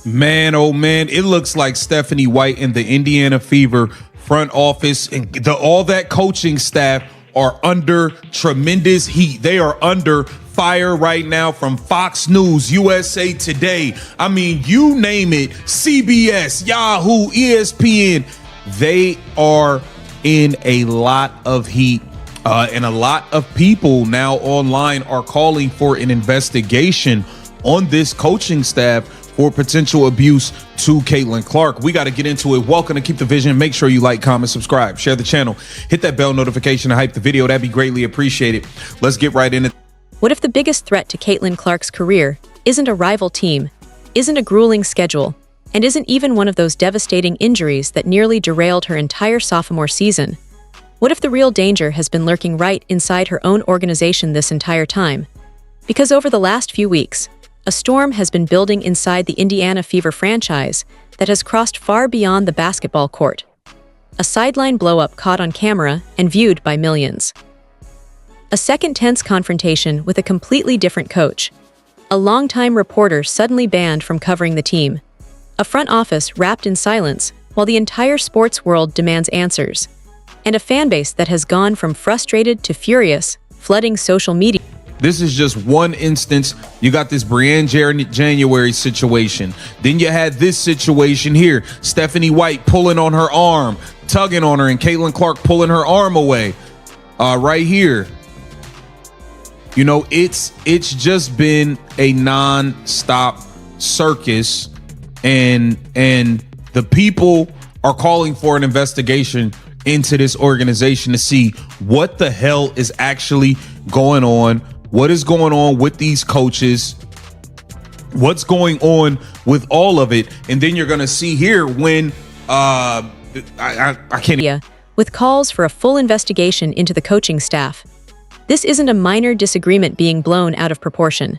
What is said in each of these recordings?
Man, oh man, it looks like Stephanie White and the Indiana Fever front office and all that coaching staff are under tremendous heat. They are under fire right now from Fox News, USA Today. I mean, you name it, CBS, Yahoo, ESPN. They are in a lot of heat. And a lot of people now online are calling for an investigation on this coaching staff for potential abuse to Caitlin Clark. We got to get into it. Welcome to Keep the Vision. Make sure you like, comment, subscribe, share the channel, hit that bell notification to hype the video. That'd be greatly appreciated. Let's get right in it. What if the biggest threat to Caitlin Clark's career isn't a rival team, isn't a grueling schedule, and isn't even one of those devastating injuries that nearly derailed her entire sophomore season? What if the real danger has been lurking right inside her own organization this entire time? Because over the last few weeks, a storm has been building inside the Indiana Fever franchise that has crossed far beyond the basketball court. A sideline blow-up caught on camera and viewed by millions. A second tense confrontation with a completely different coach. A longtime reporter suddenly banned from covering the team. A front office wrapped in silence while the entire sports world demands answers. And a fan base that has gone from frustrated to furious, flooding social media. This is just one instance. You got this Brianne January situation. Then you had this situation here. Stephanie White pulling on her arm, tugging on her, and Caitlin Clark pulling her arm away. Right here. You know, it's just been a non-stop circus, and the people are calling for an investigation into this organization to see what the hell is actually going on. What is going on with these coaches? What's going on with all of it? And then you're going to see here when I can't. With calls for a full investigation into the coaching staff. This isn't a minor disagreement being blown out of proportion.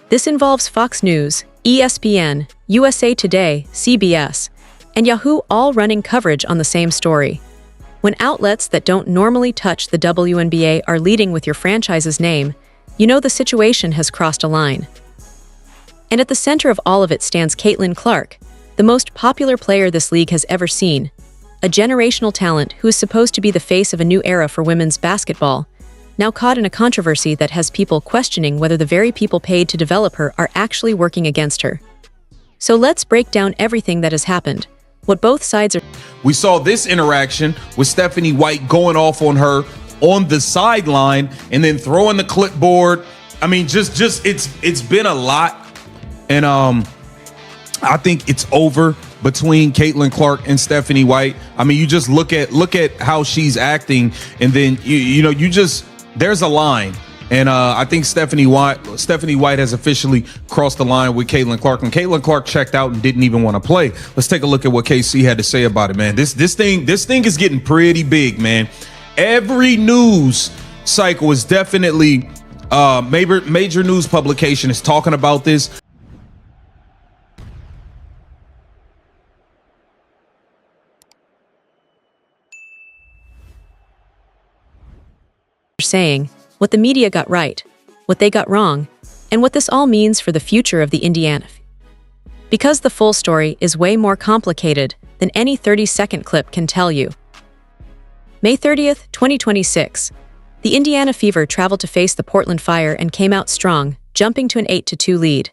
This involves Fox News, ESPN, USA Today, CBS, and Yahoo all running coverage on the same story. When outlets that don't normally touch the WNBA are leading with your franchise's name, you know the situation has crossed a line. And at the center of all of it stands Caitlin Clark, the most popular player this league has ever seen, a generational talent who is supposed to be the face of a new era for women's basketball, now caught in a controversy that has people questioning whether the very people paid to develop her are actually working against her. So let's break down everything that has happened. What both sides are. We saw this interaction with Stephanie White going off on her on the sideline and then throwing the clipboard. I mean, just it's been a lot. And I think it's over between Caitlin Clark and Stephanie White. I mean, you just look at how she's acting, and then you know, there's a line. And I think Stephanie White has officially crossed the line with Caitlin Clark, and Caitlin Clark checked out and didn't even want to play. Let's take a look at what KC had to say about it, man. This thing is getting pretty big, man. Every news cycle is definitely major news publication is talking about this. Saying what the media got right, what they got wrong, and what this all means for the future of the Indiana. Because the full story is way more complicated than any 30-second clip can tell you. May 30th, 2026. The Indiana Fever traveled to face the Portland Fire and came out strong, jumping to an 8-2 lead.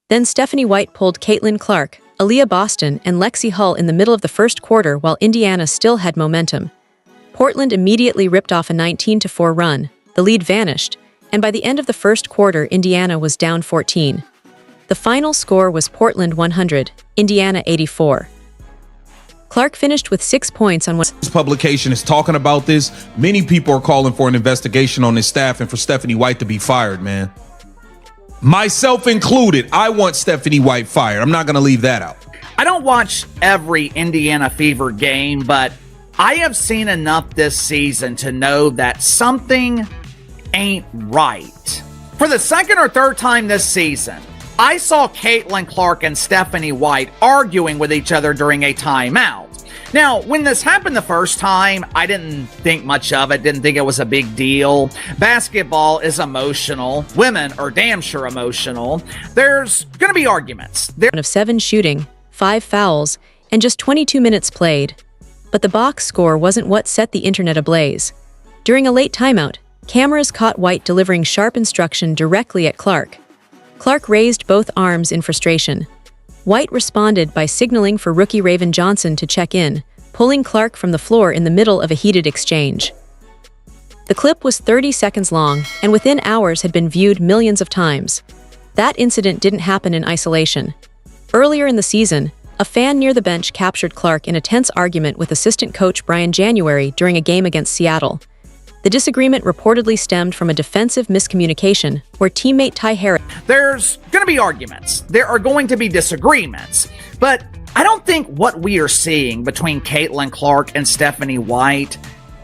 Then Stephanie White pulled Caitlin Clark, Aaliyah Boston, and Lexi Hull in the middle of the first quarter while Indiana still had momentum. Portland immediately ripped off a 19-4 run. The lead vanished, and by the end of the first quarter, Indiana was down 14. The final score was Portland 100, Indiana 84. Clark finished with 6 points on one. This publication is talking about this. Many people are calling for an investigation on his staff and for Stephanie White to be fired, man. Myself included. I want Stephanie White fired. I'm not going to leave that out. I don't watch every Indiana Fever game, but I have seen enough this season to know that something ain't right. For the second or third time this season, I saw Caitlin Clark and Stephanie White arguing with each other during a timeout. Now, when this happened the first time, I didn't think much of it, didn't think it was a big deal. Basketball is emotional. Women are damn sure emotional. There's going to be arguments. Of 7 shooting, 5 fouls, and just 22 minutes played. But the box score wasn't what set the internet ablaze. During a late timeout, cameras caught White delivering sharp instruction directly at Clark. Clark raised both arms in frustration. White responded by signaling for rookie Raven Johnson to check in, pulling Clark from the floor in the middle of a heated exchange. The clip was 30 seconds long and within hours had been viewed millions of times. That incident didn't happen in isolation. Earlier in the season, a fan near the bench captured Clark in a tense argument with assistant coach Brian January during a game against Seattle. The disagreement reportedly stemmed from a defensive miscommunication where teammate Ty Harris... There's going to be arguments. There are going to be disagreements. But I don't think what we are seeing between Caitlin Clark and Stephanie White,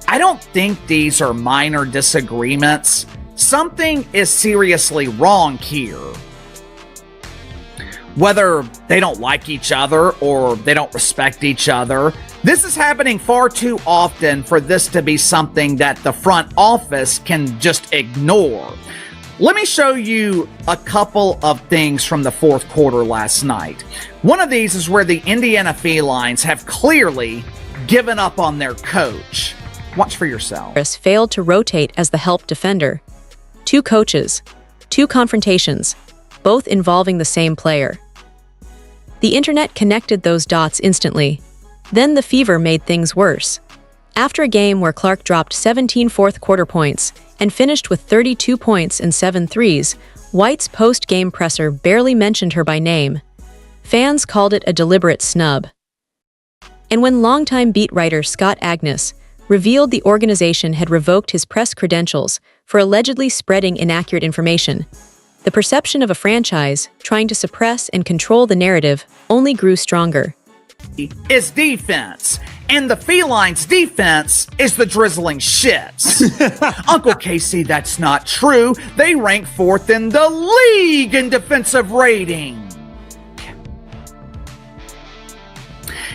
I don't think these are minor disagreements. Something is seriously wrong here. Whether they don't like each other or they don't respect each other, this is happening far too often for this to be something that the front office can just ignore. Let me show you a couple of things from the fourth quarter last night. One of these is where the Indiana Felines have clearly given up on their coach. Watch for yourself. Harris failed to rotate as the help defender. 2 coaches, 2 confrontations, both involving the same player. The internet connected those dots instantly. Then the fever made things worse. After a game where Clark dropped 17 fourth-quarter points and finished with 32 points and 7 threes, White's post-game presser barely mentioned her by name. Fans called it a deliberate snub. And when longtime beat writer Scott Agnes revealed the organization had revoked his press credentials for allegedly spreading inaccurate information, the perception of a franchise trying to suppress and control the narrative only grew stronger. Is defense, and the Felines' defense is the drizzling shits. Uncle Casey, that's not true. They rank 4th in the league in defensive rating.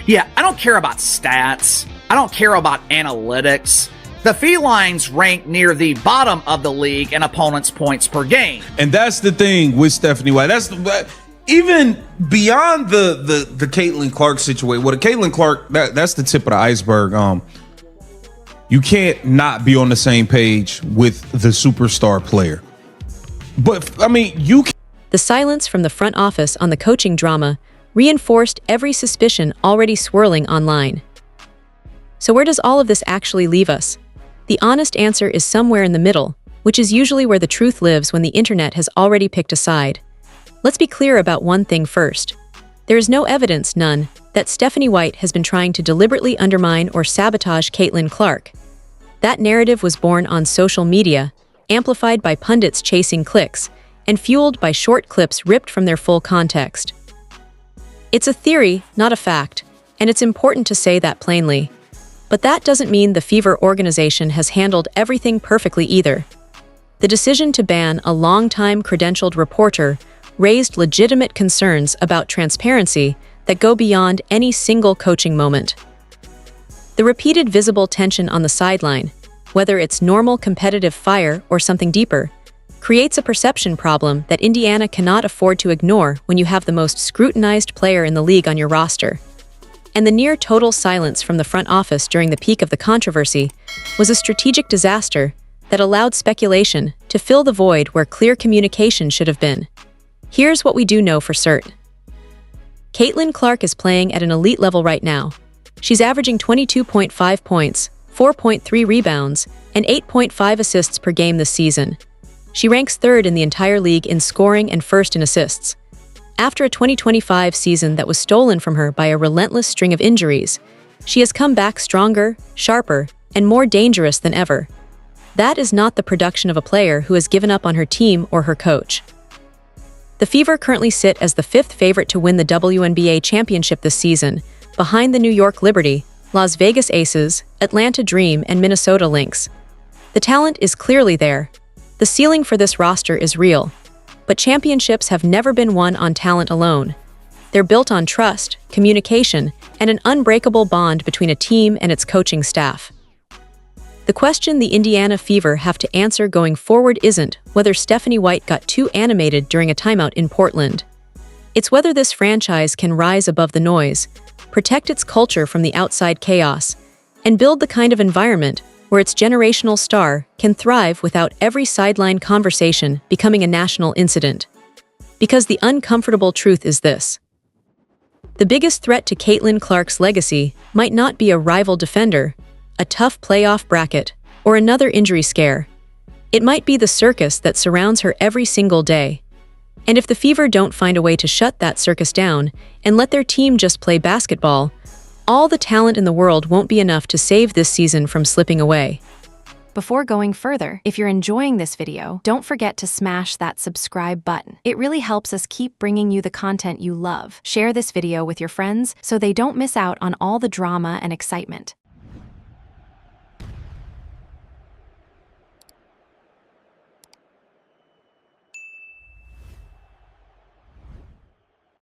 Yeah, I don't care about stats. I don't care about analytics. The Felines rank near the bottom of the league in opponents' points per game. And that's the thing with Stephanie White. Even beyond the Caitlin Clark situation. Well, the Caitlin Clark, that's the tip of the iceberg. You can't not be on the same page with the superstar player. But, I mean, you can. The silence from the front office on the coaching drama reinforced every suspicion already swirling online. So where does all of this actually leave us? The honest answer is somewhere in the middle, which is usually where the truth lives when the internet has already picked a side. Let's be clear about one thing first. There is no evidence, none, that Stephanie White has been trying to deliberately undermine or sabotage Caitlin Clark. That narrative was born on social media, amplified by pundits chasing clicks, and fueled by short clips ripped from their full context. It's a theory, not a fact, and it's important to say that plainly. But that doesn't mean the Fever organization has handled everything perfectly either. The decision to ban a long-time credentialed reporter raised legitimate concerns about transparency that go beyond any single coaching moment. The repeated visible tension on the sideline, whether it's normal competitive fire or something deeper, creates a perception problem that Indiana cannot afford to ignore when you have the most scrutinized player in the league on your roster. And the near-total silence from the front office during the peak of the controversy was a strategic disaster that allowed speculation to fill the void where clear communication should have been. Here's what we do know for certain. Caitlin Clark is playing at an elite level right now. She's averaging 22.5 points, 4.3 rebounds, and 8.5 assists per game this season. She ranks 3rd in the entire league in scoring and 1st in assists. After a 2025 season that was stolen from her by a relentless string of injuries, she has come back stronger, sharper, and more dangerous than ever. That is not the production of a player who has given up on her team or her coach. The Fever currently sit as the 5th favorite to win the WNBA championship this season, behind the New York Liberty, Las Vegas Aces, Atlanta Dream, and Minnesota Lynx. The talent is clearly there. The ceiling for this roster is real. But championships have never been won on talent alone. They're built on trust, communication, and an unbreakable bond between a team and its coaching staff. The question the Indiana Fever have to answer going forward isn't whether Stephanie White got too animated during a timeout in Portland. It's whether this franchise can rise above the noise, protect its culture from the outside chaos, and build the kind of environment where its generational star can thrive without every sideline conversation becoming a national incident. Because the uncomfortable truth is this: the biggest threat to Caitlin Clark's legacy might not be a rival defender, a tough playoff bracket, or another injury scare. It might be the circus that surrounds her every single day. And if the Fever don't find a way to shut that circus down and let their team just play basketball, all the talent in the world won't be enough to save this season from slipping away. Before going further, if you're enjoying this video, don't forget to smash that subscribe button. It really helps us keep bringing you the content you love. Share this video with your friends so they don't miss out on all the drama and excitement.